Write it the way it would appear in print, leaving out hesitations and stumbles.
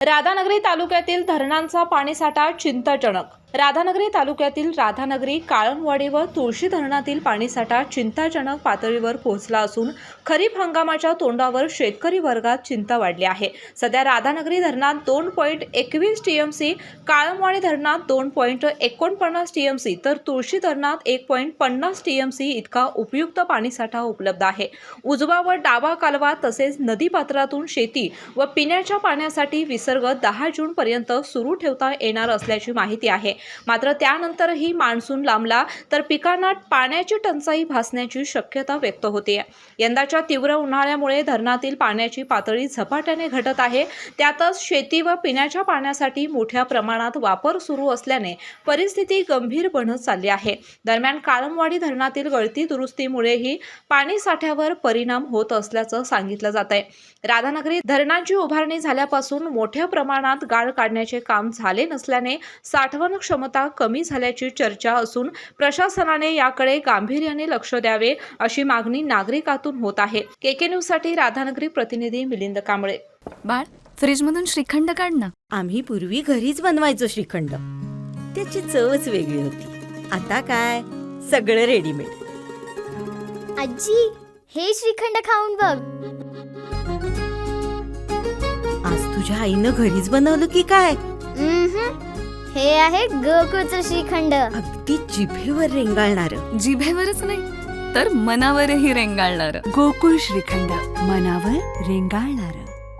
राधानगरी तालुक्यातील धरणांचा पाणीसाठा चिंताजनक। राधानगरी तालुक्यातील राधानगरी, काळमवाडी व तुळशी धरणातील पाणीसाठा चिंताजनक पातळीवर पोहोचला असून खरीप हंगामाच्या तोंडावर शेतकरी वर्गात चिंता वाढली आहे। सध्या राधानगरी धरणात 2.21 टीएमसी, काळमवाडी धरणात 2.49 टीएमसी तर तुळशी धरणात 1.50 टीएमसी इतका उपयुक्त पाणीसाठा उपलब्ध आहे। उजवा व डावा कालवा तसेच नदीपात्रातून शेती व पिण्याच्या पाण्यासाठी विसर्ग 10 जून पर्यंत सुरू ठेवता येणार असल्याची माहिती आहे। मात्र त्यानंतरही मान्सून लांबला तर पिकांना पाण्याची टंचाई भासण्याची शक्यता व्यक्त होते। यंदाच्या तीव्र उन्हाळ्यामुळे धरणातील पाण्याची पातळी झपाट्याने घटत आहे। त्यातच शेती व पिण्याच्या पाण्यासाठी मोठ्या प्रमाणात वापर सुरू असल्याने परिस्थिती गंभीर बनत चालली आहे। दरम्यान काळमवाडी धरणातील गळती दुरुस्तीमुळेही पाणी साठ्यावर परिणाम होत असल्याचं सांगितलं जात आहे। राधानगरी धरणाची उभारणी झाल्यापासून मोठ्या प्रमाणात गाळ काढण्याचे काम झाले नसल्याने साठवण क्षमता कमी झाल्याची चर्चा असून प्रशासनाने याकडे गांभीर्याने लक्ष द्यावे अशी मागणी नागरिकातून होत आहे। केके न्यूज साठी राधानगरी प्रतिनिधी मिलिंद कांबळे। बाळ, फ्रीज मधून श्रीखंड काढ ना। आम्ही पूर्वी घरीच बनवायचो श्रीखंड, त्याची चवच वेगळी होती। आता काय सगळं रेडीमेड। आजी, हे श्रीखंड खाऊन बघ। आज तुझ्या आईनं घरीच बनवलं की काय? हे आहे गोकुळचं श्रीखंड। अगदी जिभेवर रेंगाळणार। जिभेवरच नाही तर मनावरही रेंगाळणार। गोकुळ श्रीखंड, मनावर रेंगाळणार।